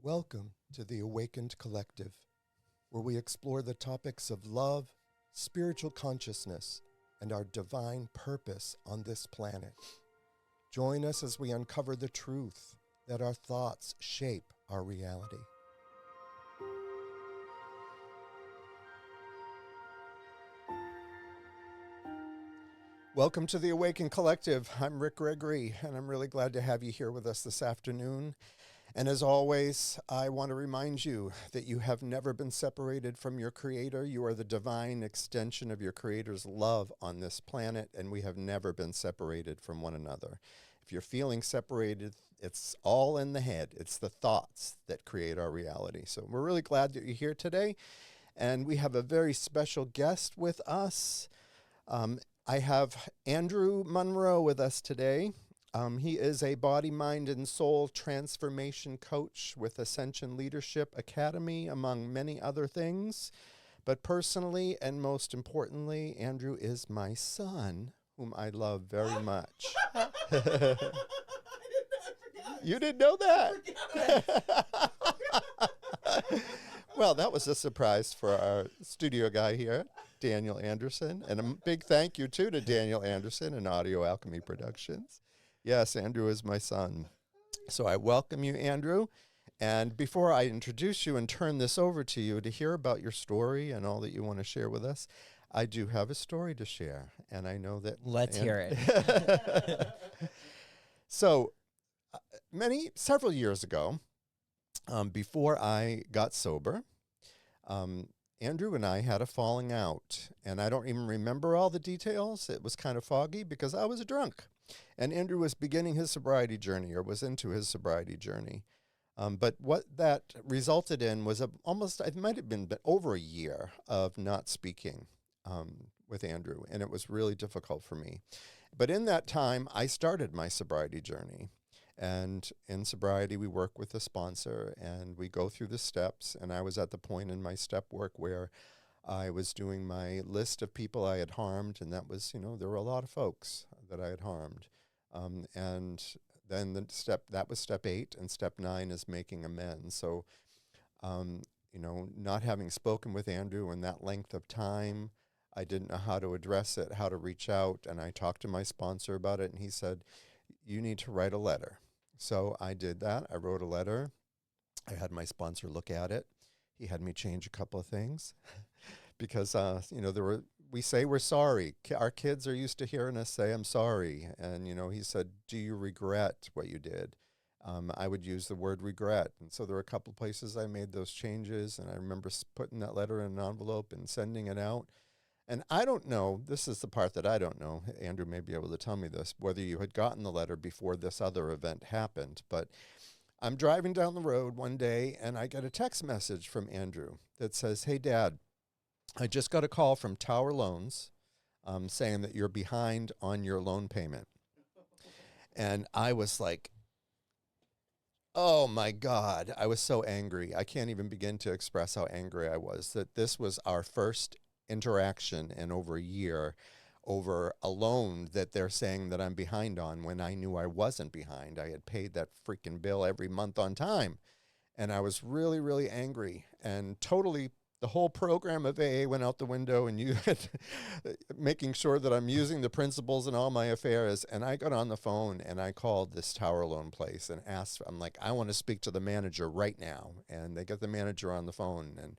Welcome to the Awakened Collective, where we explore the topics of love, spiritual consciousness, and our divine purpose on this planet. Join us as we uncover the truth that our thoughts shape our reality. Welcome to the Awakened Collective. I'm Rick Gregory, and I'm really glad to have you here with us this afternoon. And as always, I want to remind you that you have never been separated from your Creator. You are the divine extension of your Creator's love on this planet, and we have never been separated from one another. If you're feeling separated, it's all in the head. It's the thoughts that create our reality. So we're really glad that you're here today, and we have a very special guest with us. I have Andrew Munroe with us today. He is a body, mind, and soul transformation coach with Ascension Leadership Academy, among many other things. But personally, and most importantly, Andrew is my son, whom I love very much. I forgot. You didn't know that? I Well, that was a surprise for our studio guy here, Daniel Anderson. And a big thank you, too, to Daniel Anderson and Audio Alchemy Productions. Yes, Andrew is my son. So I welcome you, Andrew. And before I introduce you and turn this over to you to hear about your story and all that you want to share with us, I do have a story to share. And I know that... Let's hear it. So, several years ago, before I got sober, Andrew and I had a falling out. And I don't even remember all the details. It was kind of foggy because I was drunk. And Andrew was beginning his sobriety journey, or was into his sobriety journey. But what that resulted in was it might have been over a year of not speaking with Andrew. And it was really difficult for me. But in that time, I started my sobriety journey. And in sobriety, we work with a sponsor and we go through the steps. And I was at the point in my step work where I was doing my list of people I had harmed. And that was, there were a lot of folks that I had harmed. And then that was step 8, and step 9 is making amends. So, not having spoken with Andrew in that length of time, I didn't know how to address it, how to reach out. And I talked to my sponsor about it, and he said, you need to write a letter. So I did that. I wrote a letter. I had my sponsor look at it. He had me change a couple of things because, we say we're sorry. Our kids are used to hearing us say, I'm sorry. And, he said, do you regret what you did? I would use the word regret. And so there were a couple of places I made those changes. And I remember putting that letter in an envelope and sending it out. And I don't know, this is the part that I don't know, Andrew may be able to tell me this, whether you had gotten the letter before this other event happened. But I'm driving down the road one day and I get a text message from Andrew that says, hey, Dad, I just got a call from Tower Loans saying that you're behind on your loan payment. And I was like, oh my God, I was so angry. I can't even begin to express how angry I was that this was our first interaction in over a year over a loan that they're saying that I'm behind on when I knew I wasn't behind. I had paid that freaking bill every month on time. And I was really, really angry, and totally the whole program of AA went out the window, and you making sure that I'm using the principles in all my affairs. And I got on the phone and I called this tower loan place and asked, I'm like, I want to speak to the manager right now. And they get the manager on the phone, and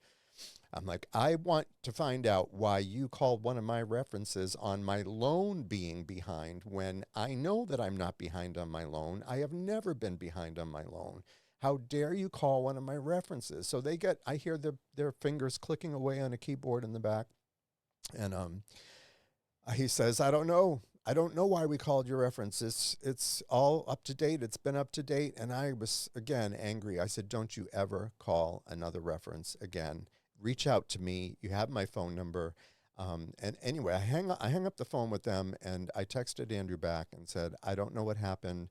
I'm like, I want to find out why you called one of my references on my loan being behind when I know that I'm not behind on my loan. I have never been behind on my loan. How dare you call one of my references? So I hear their fingers clicking away on a keyboard in the back. And he says, I don't know. I don't know why we called your reference. It's all up to date. It's been up to date. And I was, again, angry. I said, don't you ever call another reference again. Reach out to me. You have my phone number. And anyway, I hung up the phone with them, and I texted Andrew back and said, I don't know what happened.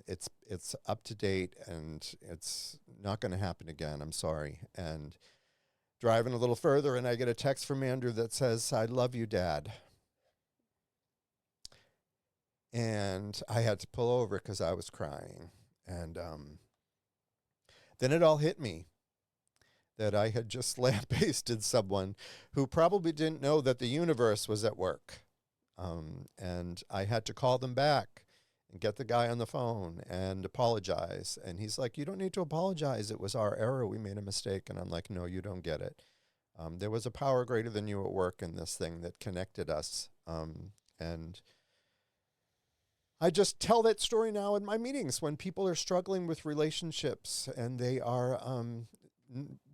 It's up to date, and it's not going to happen again. I'm sorry. And driving a little further, and I get a text from Andrew that says, I love you, Dad. And I had to pull over because I was crying. And Then it all hit me that I had just lambasted someone who probably didn't know that the universe was at work. And I had to call them back and get the guy on the phone and apologize. And he's like, "You don't need to apologize. It was our error. We made a mistake." And I'm like, "No, you don't get it. There was a power greater than you at work in this thing that connected us." And I just tell that story now in my meetings when people are struggling with relationships and they are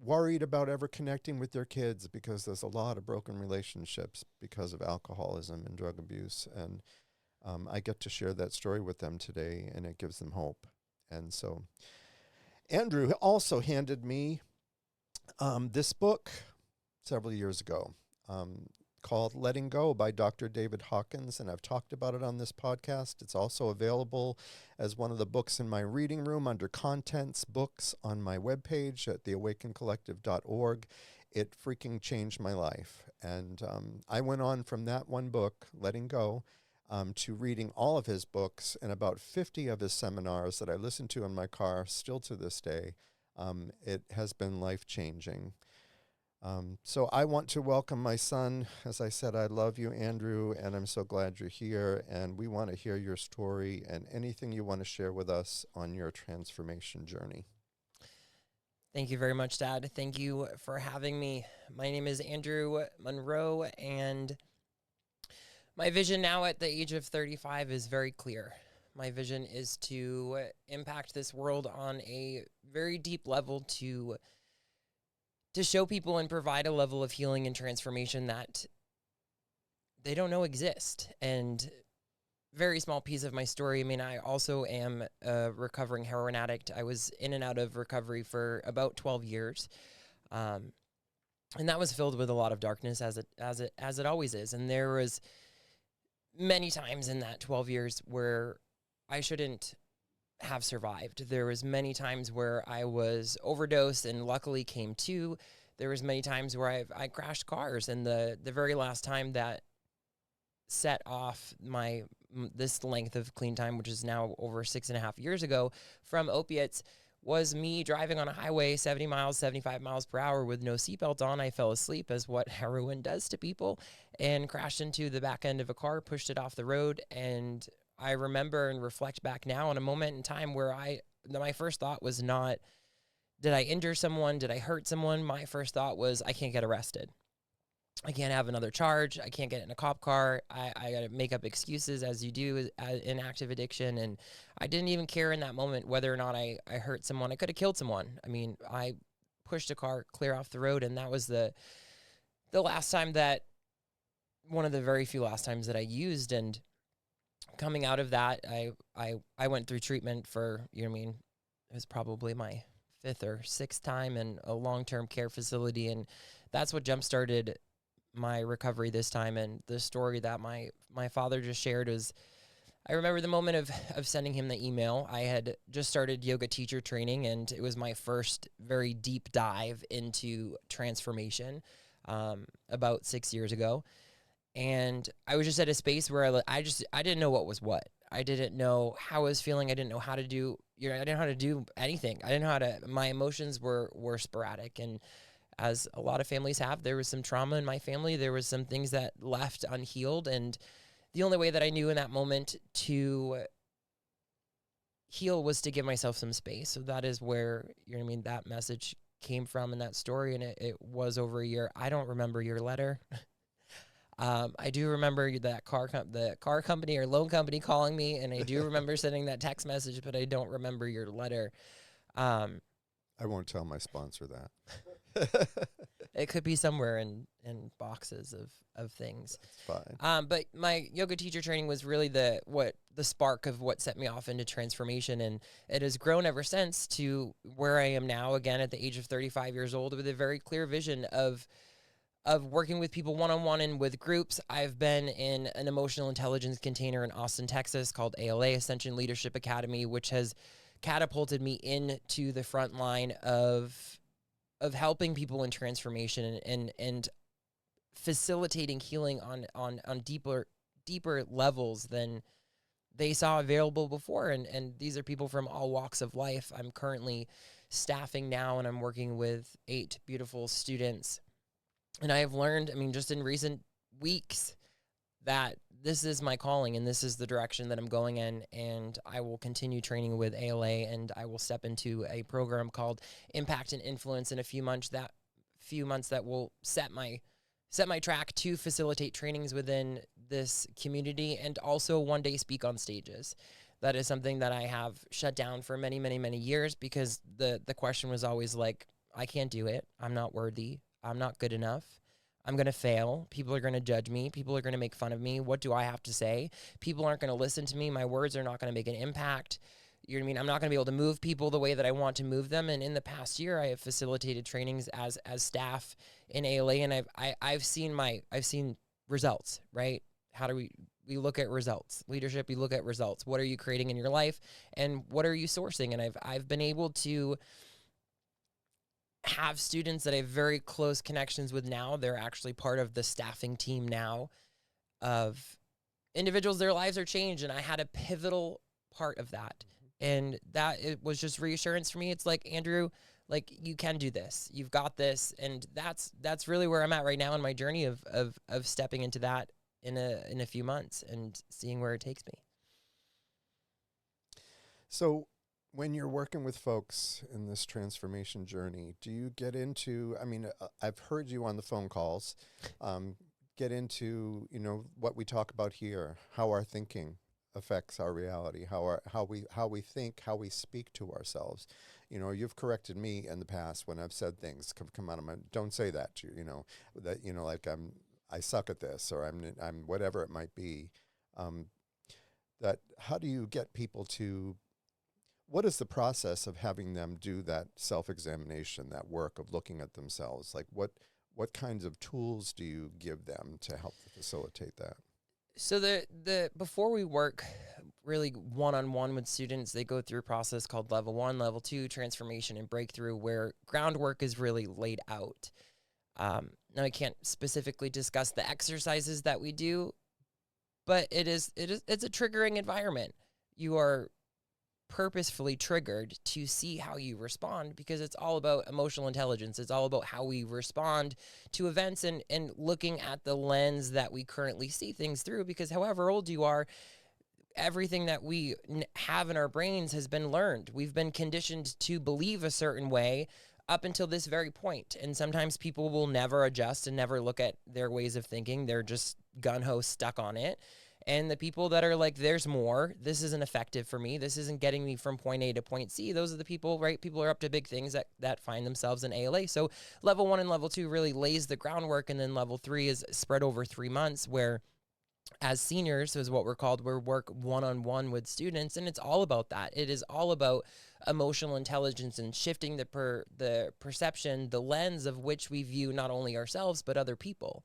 worried about ever connecting with their kids because there's a lot of broken relationships because of alcoholism and drug abuse. And I get to share that story with them today, and it gives them hope. And so Andrew also handed me this book several years ago called Letting Go by Dr. David Hawkins, and I've talked about it on this podcast. It's also available as one of the books in my reading room under Contents Books on my webpage at theawakencollective.org. It freaking changed my life. And I went on from that one book, Letting Go, to reading all of his books and about 50 of his seminars that I listen to in my car still to this day. It has been life-changing. So I want to welcome my son. As I said, I love you, Andrew, and I'm so glad you're here. And we want to hear your story and anything you want to share with us on your transformation journey. Thank you very much, Dad. Thank you for having me. My name is Andrew Munroe, and my vision now at the age of 35 is very clear. My vision is to impact this world on a very deep level, to show people and provide a level of healing and transformation that they don't know exist. And very small piece of my story, I mean, I also am a recovering heroin addict. I was in and out of recovery for about 12 years. And that was filled with a lot of darkness, as it always is. And there was many times in that 12 years where I shouldn't have survived. There was many times where I was overdosed and luckily came to. There was many times where I crashed cars, and the very last time that set off this length of clean time, which is now over 6.5 years ago, from opiates, was me driving on a highway 70 miles, 75 miles per hour with no seatbelt on. I fell asleep, as what heroin does to people, and crashed into the back end of a car, pushed it off the road. And I remember and reflect back now on a moment in time where my first thought was not, did I injure someone? Did I hurt someone? My first thought was, I can't get arrested. I can't have another charge. I can't get in a cop car. I got to make up excuses, as you do in active addiction. And I didn't even care in that moment whether or not I hurt someone. I could have killed someone. I mean, I pushed a car clear off the road, and that was the last time one of the very few last times that I used. And coming out of that, I went through treatment for, it was probably my 5th or 6th time in a long-term care facility. And that's what jump-started my recovery this time. And the story that my father just shared was, I remember the moment of sending him the email. I had just started yoga teacher training, and it was my first very deep dive into transformation about 6 years ago. And I was just at a space where I didn't know what was what. I didn't know how I was feeling. I didn't know how to do, I didn't know how to do anything. I didn't know how to, my emotions were sporadic. And as a lot of families have, there was some trauma in my family. There was some things that left unhealed. And the only way that I knew in that moment to heal was to give myself some space. So that is where, that message came from in that story. And it was over a year. I don't remember your letter. I do remember that the car company or loan company calling me, and I do remember sending that text message, but I don't remember your letter. I won't tell my sponsor that. It could be somewhere in boxes of things. That's fine. But my yoga teacher training was really the spark of what set me off into transformation, and it has grown ever since to where I am now, again at the age of 35 years old, with a very clear vision of working with people one-on-one and with groups. I've been in an emotional intelligence container in Austin, Texas called ALA, Ascension Leadership Academy, which has catapulted me into the front line of helping people in transformation and facilitating healing on deeper levels than they saw available before. And these are people from all walks of life. I'm currently staffing now, and I'm working with 8 beautiful students. And I have learned, I mean, just in recent weeks, that this is my calling and this is the direction that I'm going in. And I will continue training with ALA, and I will step into a program called Impact and Influence in a few months that will set my track to facilitate trainings within this community, and also one day speak on stages. That is something that I have shut down for many, many, many years, because the question was always like, I can't do it. I'm not worthy. I'm not good enough. I'm going to fail. People are going to judge me. People are going to make fun of me. What do I have to say? People aren't going to listen to me. My words are not going to make an impact. You know what I mean? I'm not going to be able to move people the way that I want to move them. And in the past year, I have facilitated trainings as staff in ALA, and I've seen results, right? How do we look at results? Leadership, you look at results. What are you creating in your life, and what are you sourcing? And I've been able to have students that I have very close connections with now. They're actually part of the staffing team now, of individuals, their lives are changed, and I had a pivotal part of that. And that, it was just reassurance for me. It's like, Andrew, like, you can do this. You've got this. And that's really where I'm at right now in my journey of stepping into that in a few months and seeing where it takes me. So when you're working with folks in this transformation journey, do you get into, I mean, I've heard you on the phone calls, get into, you know, what we talk about here, how our thinking affects our reality, how we think, how we speak to ourselves. You know, you've corrected me in the past when I've said things come out of my, don't say that to you know, that, you know, like I suck at this, or I'm whatever it might be. That, how do you get people to, what is the process of having them do that self-examination, that work of looking at themselves? Like what kinds of tools do you give them to help facilitate that? So the before we work really one-on-one with students, they go through a process called level 1, level 2, transformation and breakthrough, where groundwork is really laid out. Now I can't specifically discuss the exercises that we do, but it's a triggering environment. You are purposefully triggered to see how you respond, because it's all about emotional intelligence. It's all about how we respond to events, and looking at the lens that we currently see things through, because however old you are, everything that we have in our brains has been learned. We've been conditioned to believe a certain way up until this very point. And sometimes people will never adjust and never look at their ways of thinking. They're just gun-ho stuck on it. And the people that are like, there's more, this isn't effective for me, this isn't getting me from point A to point C, those are the people, right? People are up to big things that find themselves in ALA. So level 1 and level 2 really lays the groundwork, and then level 3 is spread over 3 months, where as seniors is what we're called, we work one-on-one with students, and it's all about that. It is all about emotional intelligence and shifting the perception, the lens of which we view not only ourselves, but other people.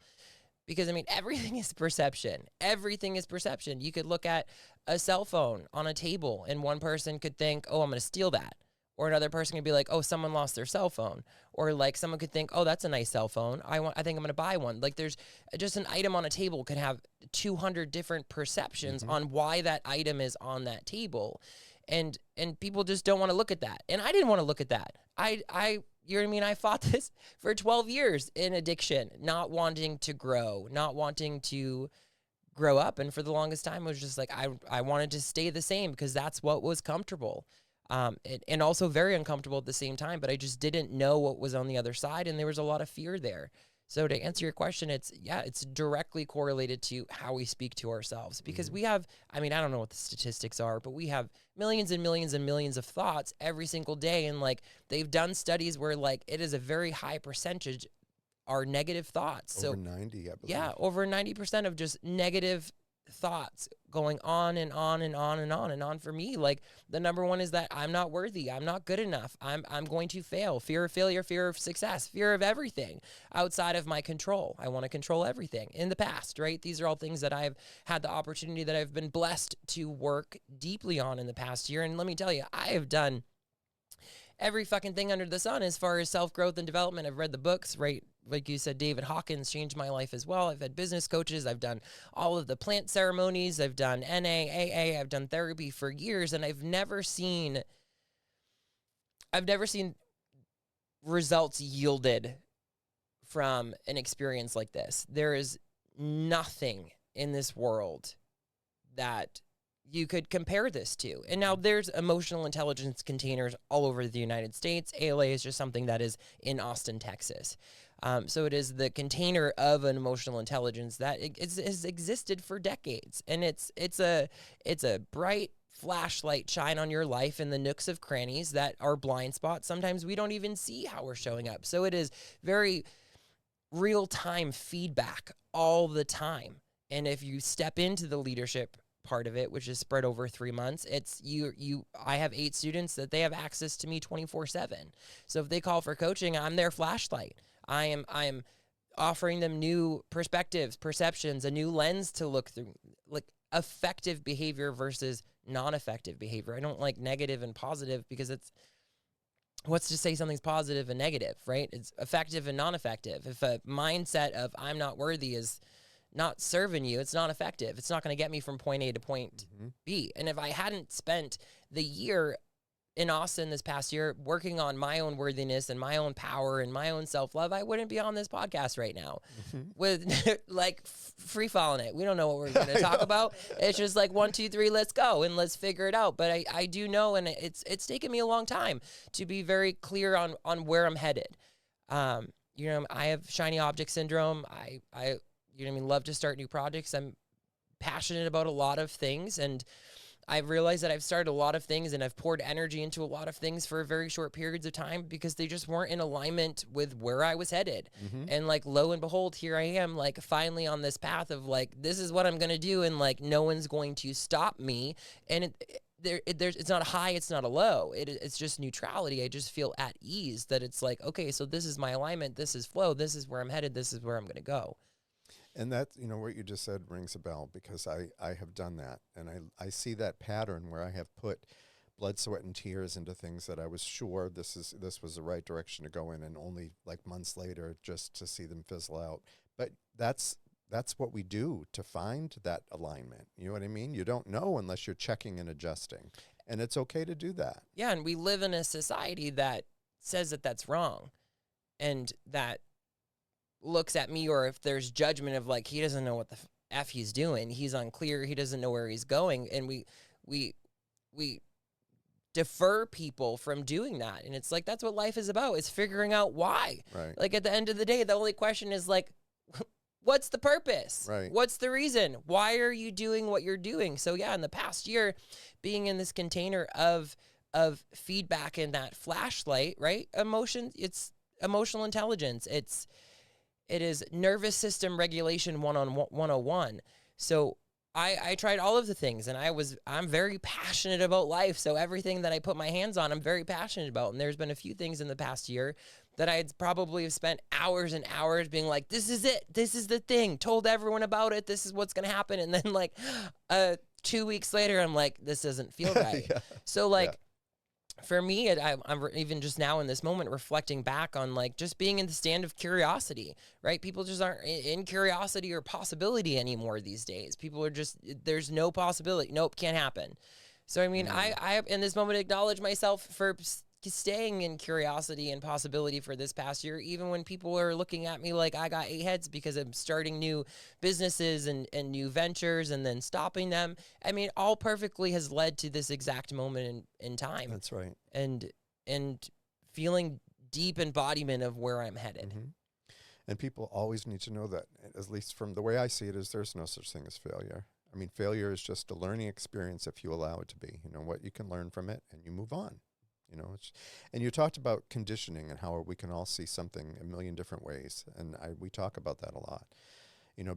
Because, I mean, everything is perception. Everything is perception. You could look at a cell phone on a table, and one person could think, oh, I'm going to steal that. Or another person could be like, oh, someone lost their cell phone. Or like someone could think, oh, that's a nice cell phone. I think I'm going to buy one. Like, there's just an item on a table could have 200 different perceptions on why that item is on that table. And people just don't want to look at that. And I didn't want to look at that. You know what I mean? I fought this for 12 years in addiction, not wanting to grow, not wanting to grow up. And for the longest time, it was just like, I wanted to stay the same because that's what was comfortable. And also very uncomfortable at the same time, but I just didn't know what was on the other side. And there was a lot of fear there. So to answer your question, it's directly correlated to how we speak to ourselves, because we have, I mean, I don't know what the statistics are, but we have millions and millions and millions of thoughts every single day. And like, they've done studies where like it is a very high percentage are negative thoughts. Over so 90, I believe. Yeah, over 90% of just negative thoughts going on and on and on and on and on. For me, like, the number one is that I'm not worthy, I'm not good enough, I'm going to fail, fear of failure, fear of success, fear of everything outside of my control. I want to control everything in the past, right? These are all things that I've had the opportunity, that I've been blessed to work deeply on in the past year. And let me tell you, I have done every fucking thing under the sun as far as self-growth and development. I've read the books, right? Like you said, David Hawkins changed my life as well. I've had business coaches. I've done all of the plant ceremonies. I've done NA, AA. I've done therapy for years, and I've never seen I've never seen results yielded from an experience like this. There is nothing in this world that you could compare this to. And now there's emotional intelligence containers all over the United States. ALA is just something that is in Austin, Texas. So it is the container of an emotional intelligence that has existed for decades. And it's a bright flashlight shine on your life in the nooks of crannies that are blind spots. Sometimes we don't even see how we're showing up. So it is very real-time feedback all the time. And if you step into the leadership part of it, which is spread over 3 months, it's I have 8 students that they have access to me 24/7. So if they call for coaching, I'm their flashlight. I am offering them new perspectives, perceptions, a new lens to look through, like effective behavior versus non-effective behavior. I don't like negative and positive because it's what's to say something's positive and negative, right? It's effective and non-effective. If a mindset of I'm not worthy is not serving you, it's not effective. It's not going to get me from point A to point B. And if I hadn't spent the year in Austin this past year working on my own worthiness and my own power and my own self-love, I wouldn't be on this podcast right now with like free falling it. We don't know what we're going to talk about. It's just like 1, 2, 3, let's go and let's figure it out. But I do know, and it's taken me a long time to be very clear on where I'm headed. I have shiny object syndrome. I love to start new projects. I'm passionate about a lot of things, and I've realized that I've started a lot of things and I've poured energy into a lot of things for very short periods of time because they just weren't in alignment with where I was headed. And like, lo and behold, here I am, like finally on this path of like, this is what I'm going to do. And like, no one's going to stop me. And it's not a high, it's not a low. It's just neutrality. I just feel at ease that it's like, okay, so this is my alignment. This is flow. This is where I'm headed. This is where I'm going to go. And that, what you just said rings a bell because I have done that. And I see that pattern where I have put blood, sweat, and tears into things that I was sure this was the right direction to go in, and only like months later just to see them fizzle out. But that's what we do to find that alignment. You know what I mean? You don't know unless you're checking and adjusting. And it's okay to do that. Yeah, and we live in a society that says that that's wrong and that looks at me, or if there's judgment of like, he doesn't know what the F he's doing, he's unclear, he doesn't know where he's going, and we defer people from doing that. And it's like, that's what life is about, is figuring out why. Right. Like at the end of the day, the only question is like, what's the purpose? Right. What's the reason? Why are you doing what you're doing? So yeah, in the past year, being in this container of feedback and that flashlight, right? Emotion, it's emotional intelligence. It is nervous system regulation 101. So I tried all of the things, and I'm very passionate about life. So everything that I put my hands on, I'm very passionate about. And there's been a few things in the past year that I'd probably have spent hours and hours being like, this is it. This is the thing. Told everyone about it. This is what's going to happen. And then like 2 weeks later, I'm like, this doesn't feel right. Yeah. So like, for me, I'm even just now in this moment reflecting back on like just being in the stand of curiosity, right? People just aren't in curiosity or possibility anymore these days. People are just, there's no possibility. Nope, can't happen. So, I mean, I in this moment acknowledge myself for staying in curiosity and possibility for this past year, even when people are looking at me like I got 8 heads because I'm starting new businesses and new ventures and then stopping them. I mean, all perfectly has led to this exact moment in time. That's right. And feeling deep embodiment of where I'm headed. And people always need to know that, at least from the way I see it, is there's no such thing as failure. I mean, failure is just a learning experience if you allow it to be. What you can learn from it, and you move on. And you talked about conditioning and how we can all see something a million different ways. And we talk about that a lot,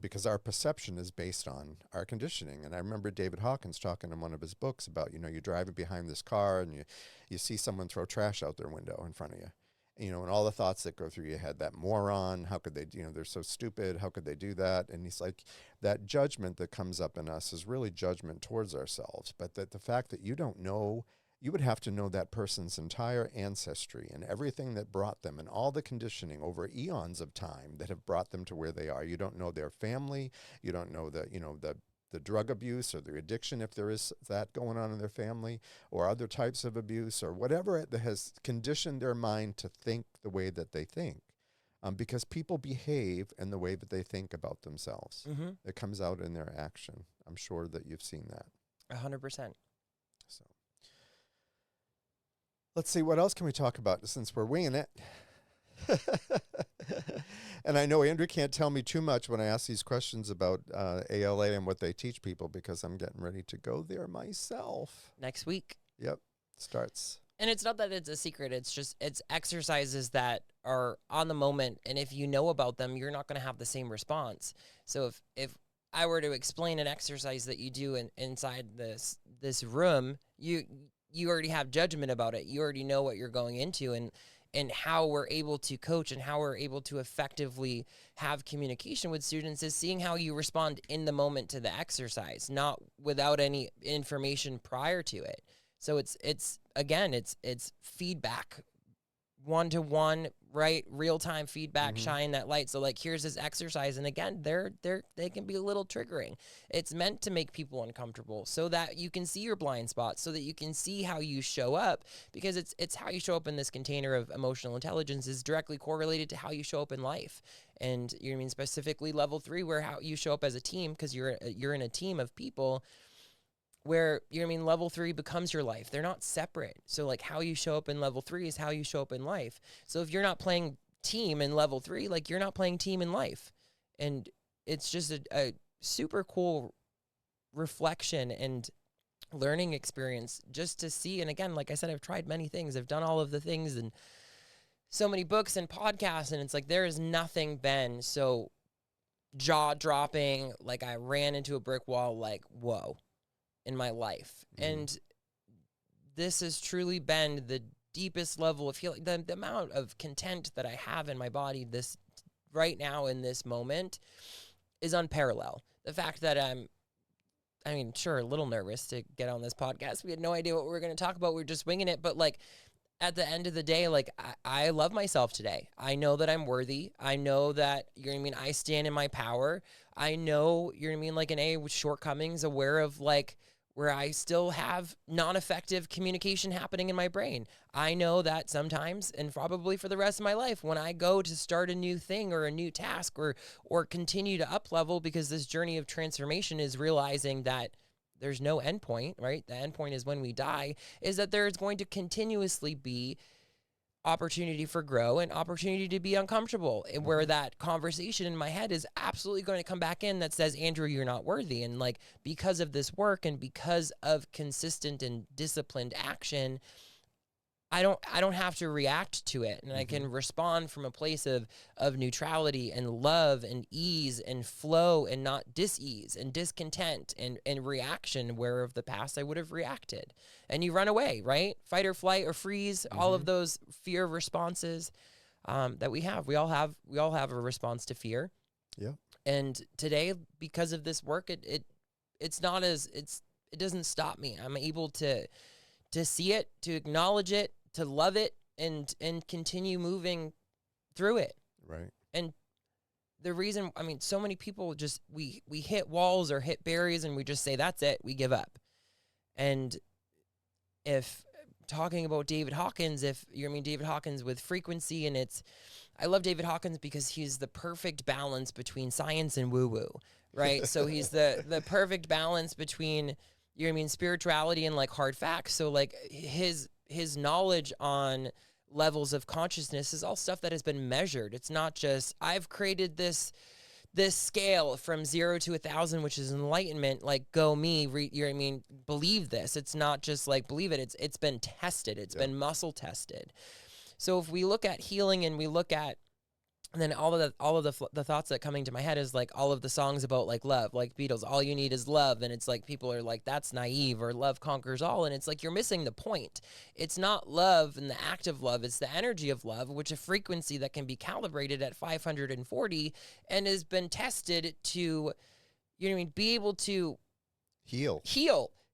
because our perception is based on our conditioning. And I remember David Hawkins talking in one of his books about, you're driving behind this car and you see someone throw trash out their window in front of you, and all the thoughts that go through your head, that moron, how could they, they're so stupid, how could they do that? And he's like, that judgment that comes up in us is really judgment towards ourselves. But that the fact that you don't know, you would have to know that person's entire ancestry and everything that brought them and all the conditioning over eons of time that have brought them to where they are. You don't know their family. You don't know the the drug abuse or the addiction, if there is that going on in their family, or other types of abuse, or whatever it that has conditioned their mind to think the way that they think. Because people behave in the way that they think about themselves. Mm-hmm. It comes out in their action. I'm sure that you've seen that. 100%. So let's see, what else can we talk about since we're winging it? And I know Andrew can't tell me too much when I ask these questions about ALA and what they teach people, because I'm getting ready to go there myself. Next week. Yep, starts. And it's not that it's a secret. It's just, it's exercises that are on the moment. And if you know about them, you're not going to have the same response. So if I were to explain an exercise that you do inside this room, you already have judgment about it. You already know what you're going into, and how we're able to coach and how we're able to effectively have communication with students is seeing how you respond in the moment to the exercise, not without any information prior to it. So it's feedback, one-to-one, right? Real-time feedback, shine that light. So like, here's this exercise. And again, they can be a little triggering. It's meant to make people uncomfortable so that you can see your blind spots, so that you can see how you show up, because it's how you show up in this container of emotional intelligence is directly correlated to how you show up in life. And you know what I mean, specifically level 3, where how you show up as a team, because you're in a team of people, where, you know what I mean, level 3 becomes your life. They're not separate. So like, how you show up in level 3 is how you show up in life. So if you're not playing team in level 3, like, you're not playing team in life. And it's just a super cool reflection and learning experience just to see. And again, like I said, I've tried many things. I've done all of the things and so many books and podcasts, and it's like, there has nothing been so jaw-dropping, like I ran into a brick wall, like, whoa, in my life. And this has truly been the deepest level of healing. The amount of content that I have in my body this right now in this moment is unparalleled. The fact that sure, a little nervous to get on this podcast. We had no idea what we were going to talk about. We were just winging it. But like, at the end of the day, like, I love myself today. I know that I'm worthy. I know that, you know what I mean, I stand in my power. I know, you know what I mean, like, an A with shortcomings, aware of like where I still have non-effective communication happening in my brain. I know that sometimes, and probably for the rest of my life, when I go to start a new thing or a new task or continue to up level, because this journey of transformation is realizing that there's no end point, right? The end point is when we die, is that there's going to continuously be opportunity for grow and opportunity to be uncomfortable, and where that conversation in my head is absolutely going to come back in that says, Andrew, you're not worthy. And like, because of this work and because of consistent and disciplined action, I don't have to react to it, and I can respond from a place of neutrality and love and ease and flow, and not dis-ease and discontent and reaction, where of the past I would have reacted. And you run away, right? Fight or flight or freeze, all of those fear responses that we have. We all have a response to fear. Yeah. And today, because of this work, it doesn't stop me. I'm able to see it, to acknowledge it, to love it, and continue moving through it. Right. And the reason, I mean, so many people just, we hit walls or hit barriers and we just say, that's it, we give up. And if talking about David Hawkins, David Hawkins with frequency, and I love David Hawkins because he's the perfect balance between science and woo-woo, right? So he's the perfect balance between, spirituality and like hard facts. So like his knowledge on levels of consciousness is all stuff that has been measured. It's not just, I've created this scale from 0 to 1,000, which is enlightenment, like go me, believe this. It's not just like believe it. It's been tested. It's been muscle tested. So if we look at healing and we look at, and then all of the thoughts that coming to my head is like all of the songs about like love, like Beatles, all you need is love. And it's like, people are like, that's naive, or love conquers all. And it's like, you're missing the point. It's not love and the act of love. It's the energy of love, which is a frequency that can be calibrated at 540 and has been tested to, be able to heal.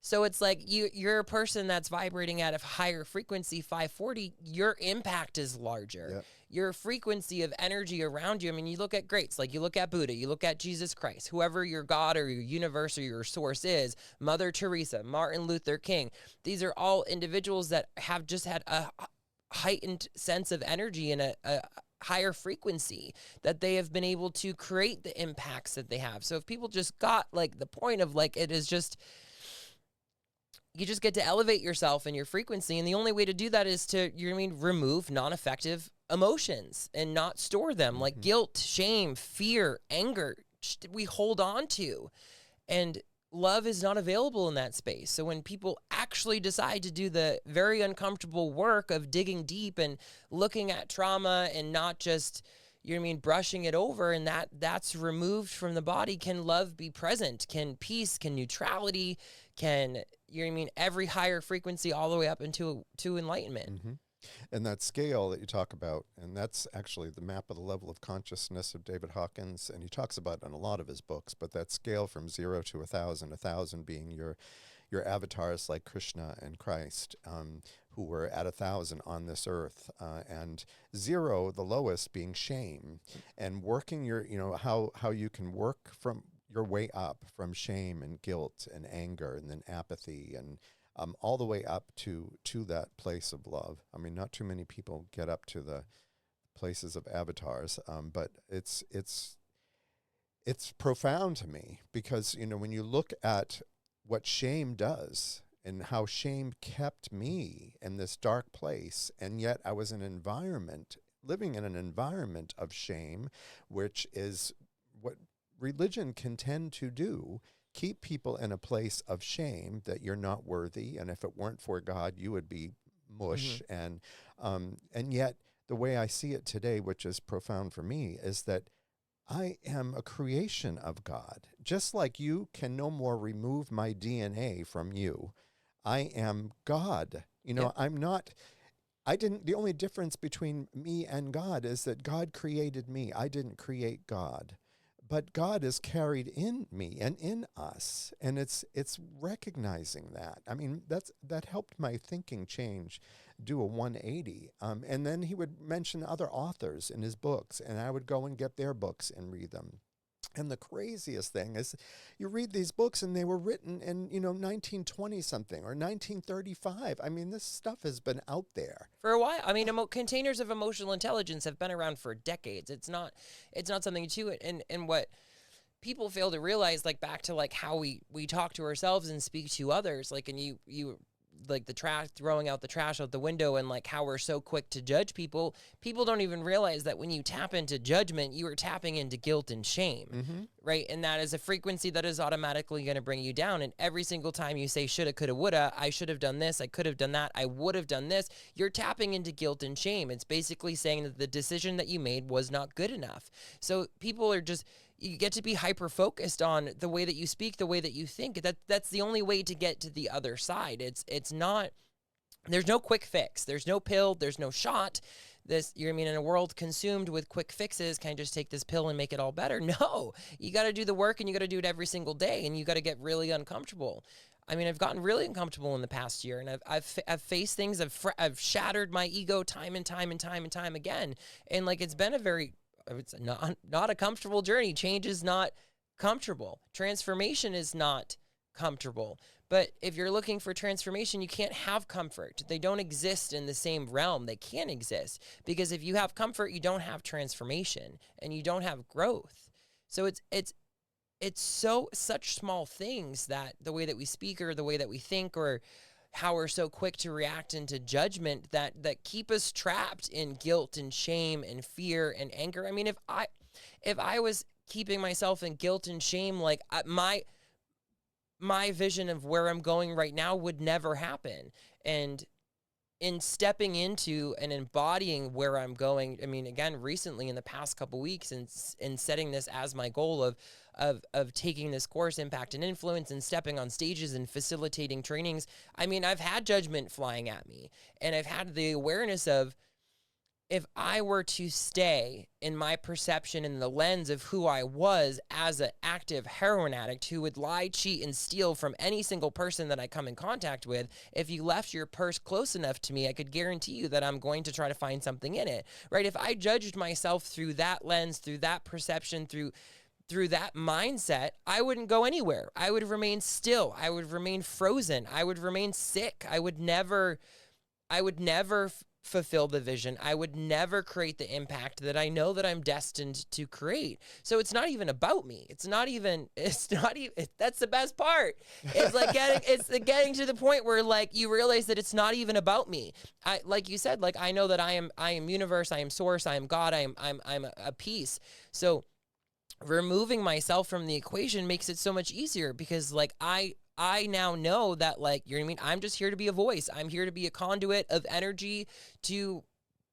So it's like you're a person that's vibrating at a higher frequency, 540, your impact is larger. Yep. Your frequency of energy around you. I mean, you look at greats, like you look at Buddha, you look at Jesus Christ, whoever your God or your universe or your source is, Mother Teresa, Martin Luther King. These are all individuals that have just had a heightened sense of energy and a higher frequency that they have been able to create the impacts that they have. So if people just got like the point of like, it is just, you just get to elevate yourself and your frequency. And the only way to do that is to, remove non-effective emotions and not store them, like guilt, shame, fear, anger. We hold on to, and love is not available in that space. So when people actually decide to do the very uncomfortable work of digging deep and looking at trauma and not just, brushing it over, and that's removed from the body, can love be present? Can peace, can neutrality, can, every higher frequency all the way up into enlightenment. Mm-hmm. And that scale that you talk about, and that's actually the map of the level of consciousness of David Hawkins, and he talks about it in a lot of his books, but that scale from 0 to 1,000 being your avatars like Krishna and Christ, who were at 1,000 on this earth, and 0, the lowest, being shame, and working your, how you can work from your way up from shame and guilt and anger and then apathy and all the way up to that place of love. I mean, not too many people get up to the places of avatars, but it's profound to me because, when you look at what shame does and how shame kept me in this dark place, and yet I was living in an environment of shame, which is what religion can tend to do. Keep people in a place of shame that you're not worthy, and if it weren't for God, you would be mush. Mm-hmm. And yet, the way I see it today, which is profound for me, is that I am a creation of God. Just like you can no more remove my DNA from you, I am God. I'm not. The only difference between me and God is that God created me. I didn't create God. But God is carried in me and in us, and it's recognizing that. I mean, that helped my thinking change, do a 180. And then he would mention other authors in his books, and I would go and get their books and read them. And the craziest thing is, you read these books and they were written in 1920 something or 1935. I mean, this stuff has been out there for a while. I mean, containers of emotional intelligence have been around for decades. It's not something to it. And what people fail to realize, like back to like how we talk to ourselves and speak to others, like, and you like the trash, throwing out the trash out the window, and like how we're so quick to judge people. People don't even realize that when you tap into judgment, you are tapping into guilt and shame, right? And that is a frequency that is automatically going to bring you down. And every single time you say shoulda, coulda, woulda, I should have done this, I could have done that, I would have done this, you're tapping into guilt and shame. It's basically saying that the decision that you made was not good enough. So people are just, you get to be hyper-focused on the way that you speak, the way that you think. That's the only way to get to the other side. It's not, there's no quick fix. There's no pill. There's no shot. In a world consumed with quick fixes, can I just take this pill and make it all better? No, you got to do the work, and you got to do it every single day, and you got to get really uncomfortable. I mean, I've gotten really uncomfortable in the past year, and I've faced things. I've shattered my ego time and time and time and time again. And like, it's been it's not a comfortable journey. Change is not comfortable. Transformation is not comfortable. But if you're looking for transformation, you can't have comfort. They don't exist in the same realm. They can't exist, because if you have comfort, you don't have transformation and you don't have growth. So it's such small things, that the way that we speak or the way that we think or how we're so quick to react into judgment that keep us trapped in guilt and shame and fear and anger. I mean, if I was keeping myself in guilt and shame, like my vision of where I'm going right now would never happen. And in stepping into and embodying where I'm going, I mean, again, recently in the past couple weeks, and setting this as my goal of taking this course, Impact and Influence, and stepping on stages and facilitating trainings. I mean, I've had judgment flying at me, and I've had the awareness of, if I were to stay in my perception in the lens of who I was as an active heroin addict who would lie, cheat, and steal from any single person that I come in contact with, if you left your purse close enough to me, I could guarantee you that I'm going to try to find something in it, right? If I judged myself through that lens, through that perception, through that mindset, I wouldn't go anywhere. I would remain still. I would remain frozen. I would remain sick. I would never fulfill the vision. I would never create the impact that I know that I'm destined to create. So it's not even about me. It's not even, that's the best part. It's like getting to the point where like you realize that it's not even about me. Like you said, like I know that I am universe, I am source, I am God, I'm a piece. So removing myself from the equation makes it so much easier because like I now know that, like, you know what I mean? I'm just here to be a voice. I'm here to be a conduit of energy to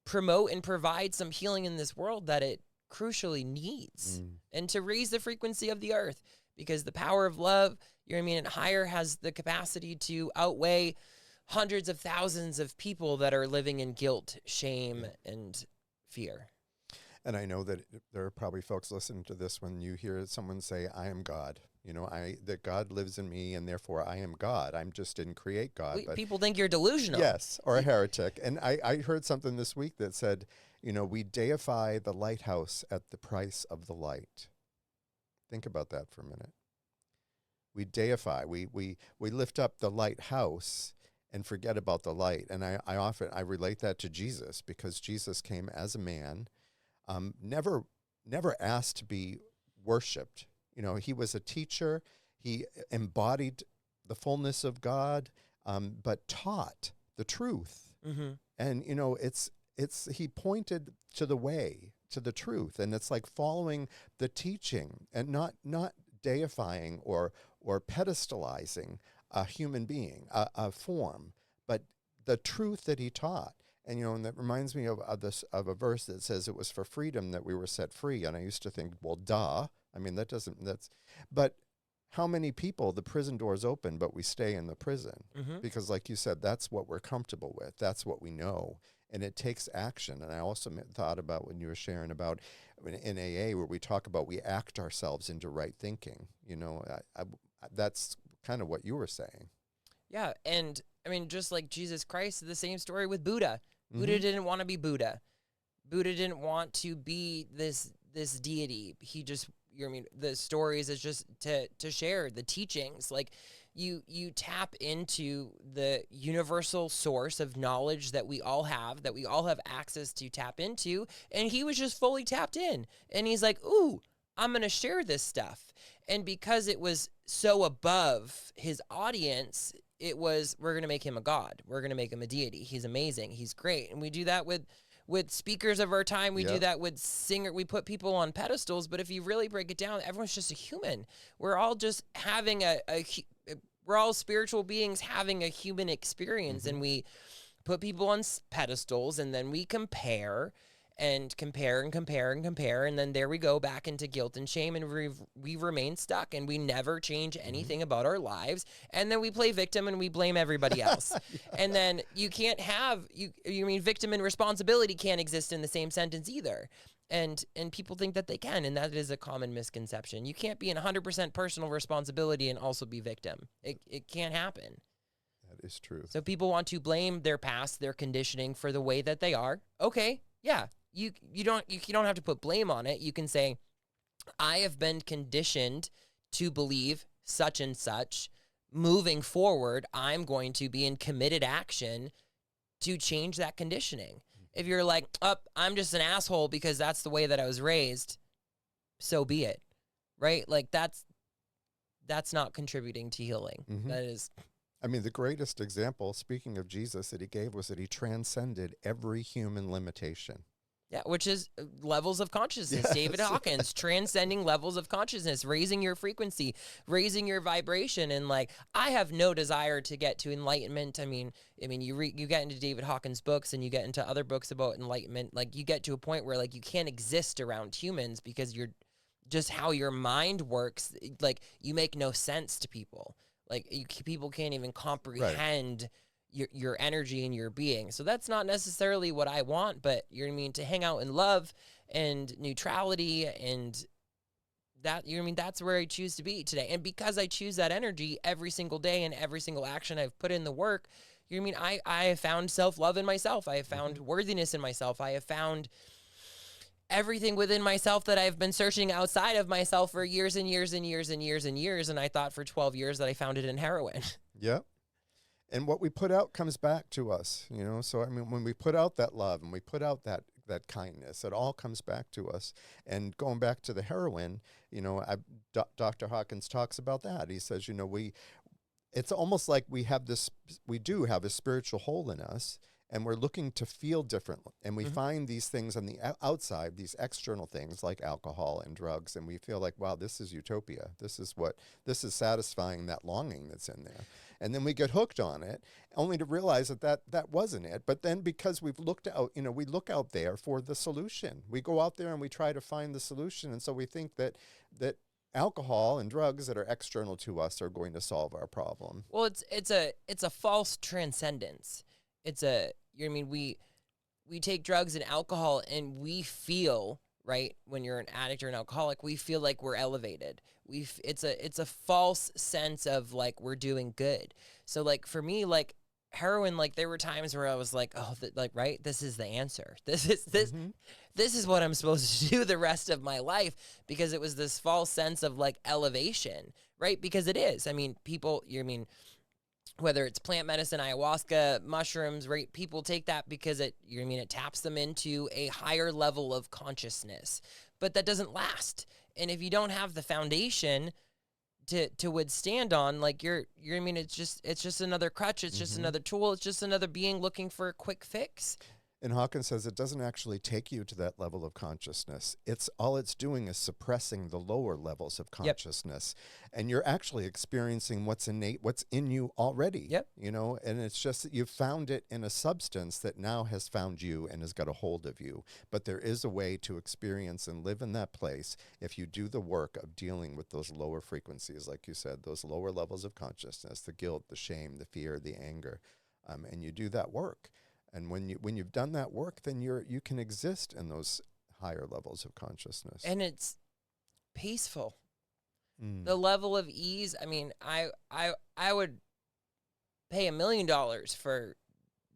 promote and provide some healing in this world that it crucially needs and to raise the frequency of the earth because the power of love, you know what I mean? And higher has the capacity to outweigh hundreds of thousands of people that are living in guilt, shame, and fear. And I know that there are probably folks listening to this when you hear someone say, I am God. You know, that God lives in me and therefore I am God. I just didn't create God. But people think you're delusional. Yes, or a heretic. And I heard something this week that said, you know, we deify the lighthouse at the price of the light. Think about that for a minute. We deify, we lift up the lighthouse and forget about the light. And I relate that to Jesus because Jesus came as a man, never asked to be worshipped. You know, he was a teacher. He embodied the fullness of God, but taught the truth. Mm-hmm. And, you know, he pointed to the way, to the truth. And it's like following the teaching and not deifying or pedestalizing a human being, a form, but the truth that he taught. And, you know, and that reminds me of a verse that says it was for freedom that we were set free. And I used to think, well, duh. I mean, but how many people, the prison doors open, but we stay in the prison? Mm-hmm. Because like you said, that's what we're comfortable with. That's what we know. And it takes action. And I also thought about when you were sharing about in AA where we talk about we act ourselves into right thinking. You know, that's kind of what you were saying. Yeah. And I mean, just like Jesus Christ, the same story with Buddha. Mm-hmm. Buddha didn't want to be Buddha. Buddha didn't want to be this deity. He just, you know what I mean, the stories is just to share the teachings. Like you tap into the universal source of knowledge that we all have access to tap into. And he was just fully tapped in. And he's like, ooh, I'm going to share this stuff. And because it was so above his audience, we're going to make him a god. We're going to make him a deity. He's amazing. He's great. And we do that with speakers of our time. We do that with we put people on pedestals, but if you really break it down, everyone's just a human. We're all just having we're all spiritual beings having a human experience, and we put people on pedestals, and then we compare, and then there we go back into guilt and shame, and we remain stuck, and we never change anything about our lives, and then we play victim and we blame everybody else. And then you can't have you mean victim and responsibility can't exist in the same sentence either. And people think that they can, and that is a common misconception. You can't be in 100% personal responsibility and also be victim. It can't happen. That is true. So people want to blame their past, their conditioning for the way that they are. Okay, yeah. You don't have to put blame on it. You can say, I have been conditioned to believe such and such. Moving forward, I'm going to be in committed action to change that conditioning. If you're like, I'm just an asshole because that's the way that I was raised, so be it, right? Like that's not contributing to healing. Mm-hmm. That is. I mean, the greatest example, speaking of Jesus, that he gave was that he transcended every human limitation. Yeah, which is levels of consciousness. Yes. David Hawkins, transcending levels of consciousness, raising your frequency, raising your vibration. And like, I have no desire to get to enlightenment. I mean, you get into David Hawkins' books and you get into other books about enlightenment. Like you get to a point where like you can't exist around humans because you're just how your mind works. Like you make no sense to people. Like people can't even comprehend your energy and your being. So that's not necessarily what I want, but you know what I mean, to hang out in love and neutrality, and that, you know what I mean, that's where I choose to be today. And because I choose that energy every single day and every single action I've put in the work, you know what I mean, I have found self-love in myself. I have found worthiness in myself. I have found everything within myself that I've been searching outside of myself for years and years and years and years and years. And I thought for 12 years that I found it in heroin. Yeah. And what we put out comes back to us, you know? So, I mean, when we put out that love and we put out that kindness, it all comes back to us. And going back to the heroin, you know, Dr. Hawkins talks about that. He says, you know, it's almost like we do have a spiritual hole in us, and we're looking to feel different. And we find these things on the outside, these external things like alcohol and drugs, and we feel like, wow, this is utopia. This is satisfying that longing that's in there. And then we get hooked on it, only to realize that wasn't it. But then because we've looked out, you know, we look out there for the solution. We go out there and we try to find the solution. And so we think that alcohol and drugs that are external to us are going to solve our problem. Well, it's a false transcendence. It's a, you know what I mean, we take drugs and alcohol and we feel, right, when you're an addict or an alcoholic, we feel like we're elevated. It's a false sense of like we're doing good. So like for me, like heroin, like there were times where I was like, oh, like, right, this is the answer. This is what I'm supposed to do the rest of my life, because it was this false sense of like elevation, right? Because it is. I mean, people, you know what I mean, whether it's plant medicine, ayahuasca, mushrooms, right? People take that because it, you know what I mean, it taps them into a higher level of consciousness, but that doesn't last. And if you don't have the foundation to withstand on, like you're, I mean, it's just another crutch. It's just another tool. It's just another being looking for a quick fix. And Hawkins says it doesn't actually take you to that level of consciousness. All it's doing is suppressing the lower levels of consciousness. And you're actually experiencing what's innate, what's in you already. Yep. You know, and it's just that you've found it in a substance that now has found you and has got a hold of you. But there is a way to experience and live in that place if you do the work of dealing with those lower frequencies, like you said, those lower levels of consciousness, the guilt, the shame, the fear, the anger, and you do that work. And when you've done that work, then you can exist in those higher levels of consciousness. And it's peaceful. The level of ease. I mean, I would pay $1 million for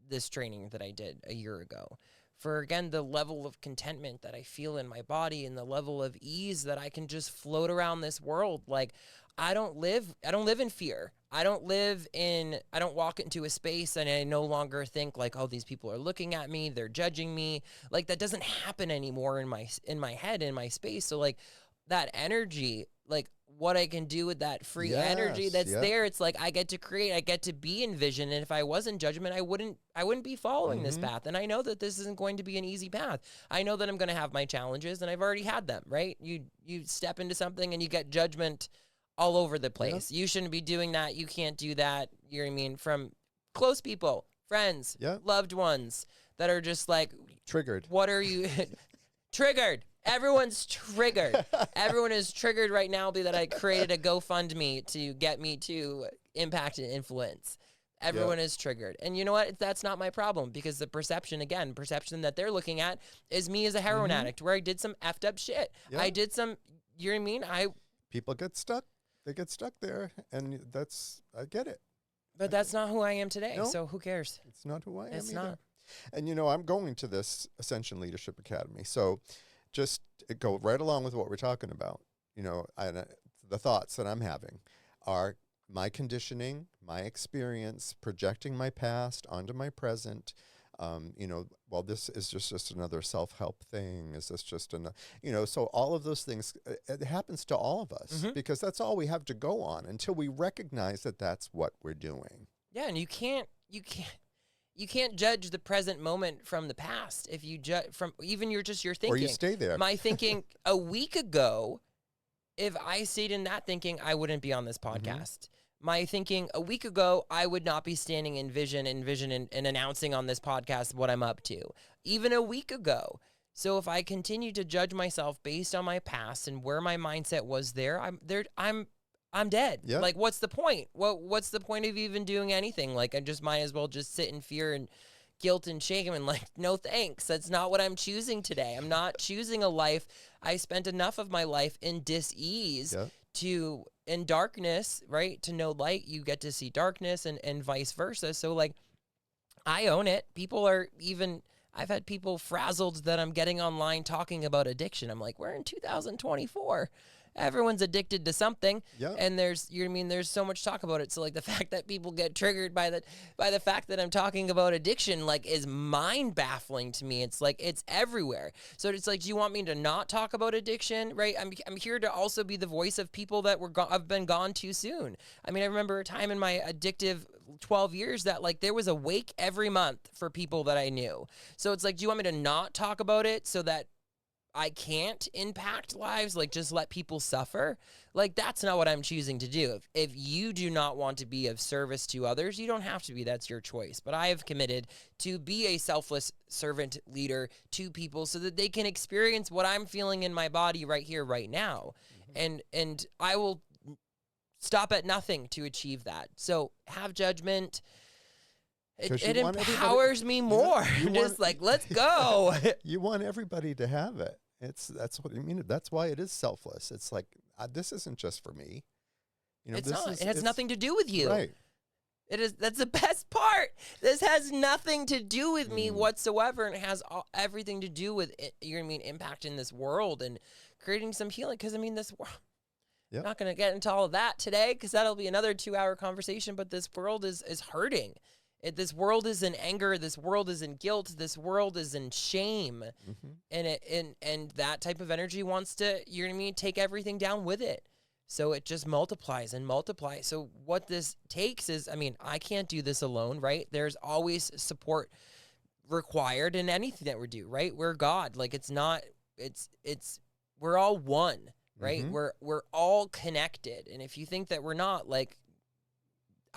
this training that I did a year ago. For, again, the level of contentment that I feel in my body and the level of ease that I can just float around this world. Like, I don't live in fear. I don't walk into a space and I no longer think like, oh, these people are looking at me, they're judging me. Like, that doesn't happen anymore in my head, in my space. So like that energy, like what I can do with that free energy that's there, it's like I get to create, I get to be in vision. And if I was in judgment, I wouldn't be following this path. And I know that this isn't going to be an easy path. I know that I'm going to have my challenges, and I've already had them, right? You step into something and you get judgment all over the place. You shouldn't be doing that. You can't do that. You know what I mean? From close people, friends, loved ones that are just like triggered. What are you triggered? Everyone's triggered. Everyone is triggered right now that I created a GoFundMe to get me to impact and influence. Everyone is triggered. And you know what? That's not my problem, because the perception that they're looking at is me as a heroin addict, where I did some effed up shit. I did some, you know what I mean? People get stuck. They get stuck there, and I get it. But that's not who I am today, so who cares? It's not who I am It's either. not. And, you know, I'm going to this Ascension Leadership Academy, so just go right along with what we're talking about. You know, the thoughts that I'm having are my conditioning, my experience, projecting my past onto my present. You know, well, this is just another self-help thing. Is this just so all of those things, it happens to all of us, because that's all we have to go on until we recognize that that's what we're doing. Yeah. And you can't judge the present moment from the past. If you judge from even your thinking, or you stay there. My thinking a week ago, if I stayed in that thinking, I wouldn't be on this podcast. My thinking a week ago, I would not be standing in vision and announcing on this podcast what I'm up to, even a week ago. So if I continue to judge myself based on my past and where my mindset was I'm I'm dead. Yep. Like, what's the point? What's the point of even doing anything? Like, I just might as well just sit in fear and guilt and shame and like, no thanks. That's not what I'm choosing today. I'm not choosing a life. I spent enough of my life in dis-ease Yep. to in darkness, right? To know light, you get to see darkness and vice versa. So like, I own it. I've had people frazzled that I'm getting online talking about addiction. I'm like, we're in 2024. Everyone's addicted to something. Yep. And there's so much talk about it. So like the fact that people get triggered by the fact that I'm talking about addiction, like, is mind baffling to me. It's like, it's everywhere. So it's like, do you want me to not talk about addiction? Right. I'm here to also be the voice of people that have been gone too soon. I mean, I remember a time in my addictive 12 years that like there was a wake every month for people that I knew. So it's like, do you want me to not talk about it so that I can't impact lives, like just let people suffer? Like, that's not what I'm choosing to do. If you do not want to be of service to others, you don't have to be. That's your choice. But I have committed to be a selfless servant leader to people so that they can experience what I'm feeling in my body right here, right now. And I will stop at nothing to achieve that. So have judgment. It empowers me more. Just like, let's go. You want everybody to have it. That's what I mean. That's why it is selfless. It's like, this isn't just for me. You know, it has nothing to do with you. Right. That's the best part. This has nothing to do with me whatsoever, and it has everything to do with impact in this world and creating some healing. Because I mean, this world. Yep. Not going to get into all of that today, because that'll be another 2-hour conversation. But this world is hurting. This world is in anger. This world is in guilt. This world is in shame, and that type of energy wants to, take everything down with it. So it just multiplies and multiplies. So what this takes is, I can't do this alone, right? There's always support required in anything that we do, right? We're God. Like, we're all one, right? We're all connected. And if you think that we're not, like,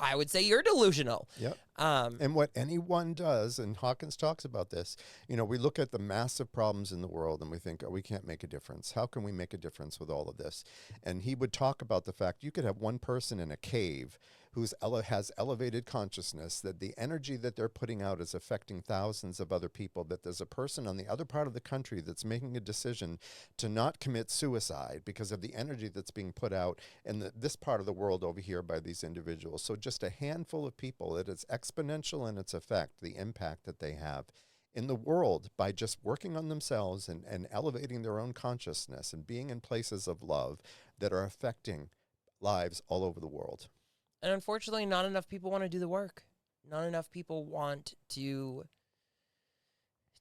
I would say you're delusional. Yep. And what anyone does, and Hawkins talks about this, we look at the massive problems in the world and we think, oh, we can't make a difference. How can we make a difference with all of this? And he would talk about the fact you could have one person in a cave who has elevated consciousness, that the energy that they're putting out is affecting thousands of other people, that there's a person on the other part of the country that's making a decision to not commit suicide because of the energy that's being put out in this part of the world over here by these individuals. So just a handful of people, it is exponential in its effect, the impact that they have in the world by just working on themselves and elevating their own consciousness and being in places of love that are affecting lives all over the world. And unfortunately, not enough people want to do the work. Not enough people want to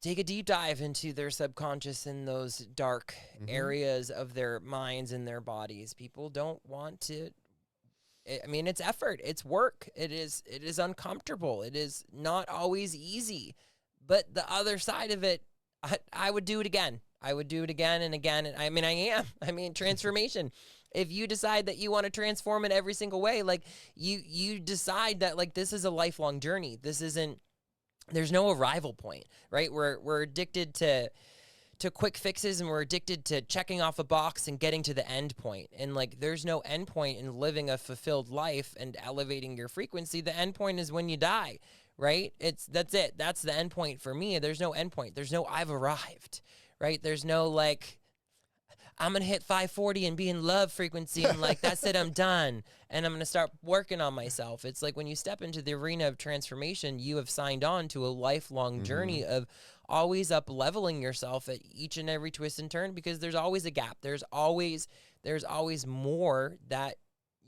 take a deep dive into their subconscious in those dark areas of their minds and their bodies. People don't want to. It's effort. It's work. It is uncomfortable. It is not always easy. But the other side of it, I would do it again. I would do it again and again. And I am. Transformation. If you decide that you want to transform in every single way, like you decide that like this is a lifelong journey. There's no arrival point, right? We're addicted to quick fixes, and we're addicted to checking off a box and getting to the end point. And like there's no end point in living a fulfilled life and elevating your frequency. The end point is when you die, right? That's it. That's the end point for me. There's no end point. There's no I've arrived, right? There's no like I'm going to hit 540 and be in love frequency and like, that's it, I'm done. And I'm going to start working on myself. It's like when you step into the arena of transformation, you have signed on to a lifelong journey of always up leveling yourself at each and every twist and turn, because there's always a gap. There's always more that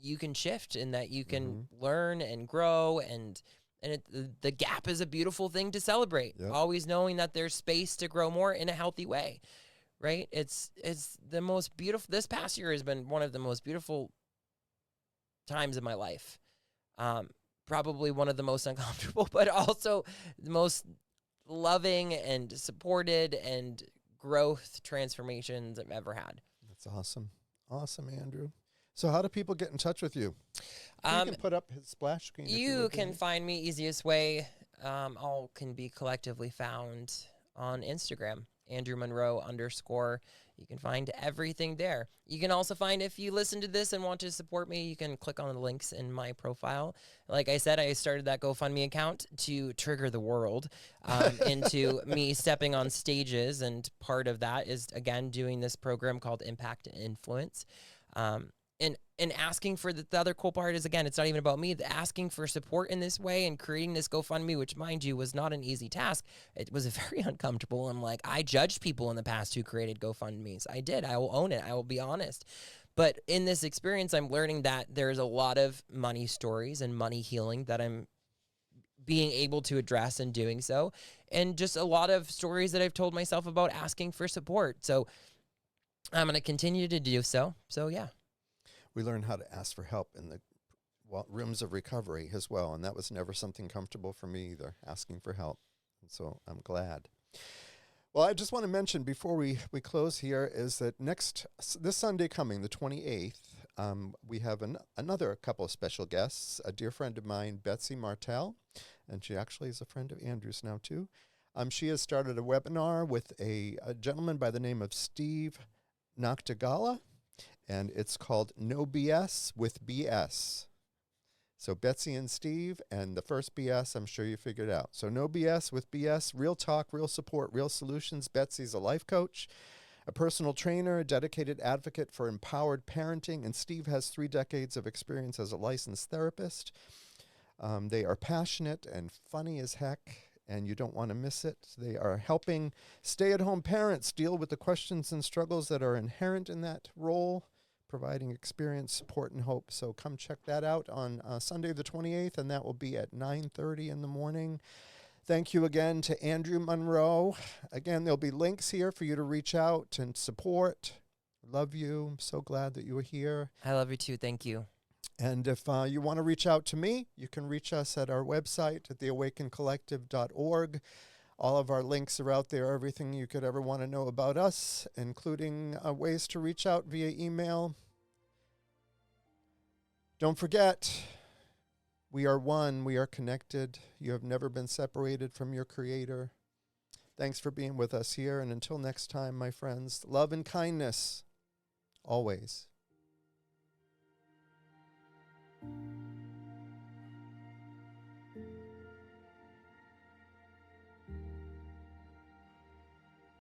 you can shift and that you can learn and grow. And the gap is a beautiful thing to celebrate. Yep. Always knowing that there's space to grow more in a healthy way. Right? It's the most beautiful. This past year has been one of the most beautiful times of my life. Probably one of the most uncomfortable, but also the most loving and supported and growth transformations I've ever had. That's awesome. Awesome, Andrew. So how do people get in touch with you? You can put up his splash screen. You can find me easiest way. All can be collectively found on Instagram. Andrew Munroe _ You can find everything there. You can also find, if you listen to this and want to support me, you can click on the links in my profile. Like I said, I started that GoFundMe account to trigger the world into me stepping on stages. And part of that is, again, doing this program called Impact and Influence. And asking for the other cool part is, again, it's not even about me. The asking for support in this way and creating this GoFundMe, which, mind you, was not an easy task. It was very uncomfortable. I'm like, I judged people in the past who created GoFundMes. I did. I will own it. I will be honest. But in this experience, I'm learning that there's a lot of money stories and money healing that I'm being able to address in doing so. And just a lot of stories that I've told myself about asking for support. So I'm going to continue to do so. So, yeah. We learn how to ask for help in the rooms of recovery as well, and that was never something comfortable for me either, asking for help. And so I'm glad. Well, I just want to mention before we close here is that this Sunday coming, the 28th, we have another couple of special guests, a dear friend of mine, Betsy Martell, and she actually is a friend of Andrew's now too. She has started a webinar with a gentleman by the name of Steve Noctigala, and it's called No BS with BS. So Betsy and Steve, and the first BS, I'm sure you figured out. So No BS with BS, real talk, real support, real solutions. Betsy's a life coach, a personal trainer, a dedicated advocate for empowered parenting, and Steve has 3 decades of experience as a licensed therapist. They are passionate and funny as heck, and you don't want to miss it. They are helping stay-at-home parents deal with the questions and struggles that are inherent in that role, providing experience, support, and hope. So come check that out on Sunday the 28th, and that will be at 9:30 in the morning. Thank you again to Andrew Munroe. Again, there'll be links here for you to reach out and support. Love you. I'm so glad that you were here. I love you too. Thank you. And if you want to reach out to me, you can reach us at our website at theawakencollective.org. All of our links are out there, everything you could ever want to know about us, including ways to reach out via email. Don't forget, we are one, we are connected. You have never been separated from your Creator. Thanks for being with us here, and until next time, my friends, love and kindness, always.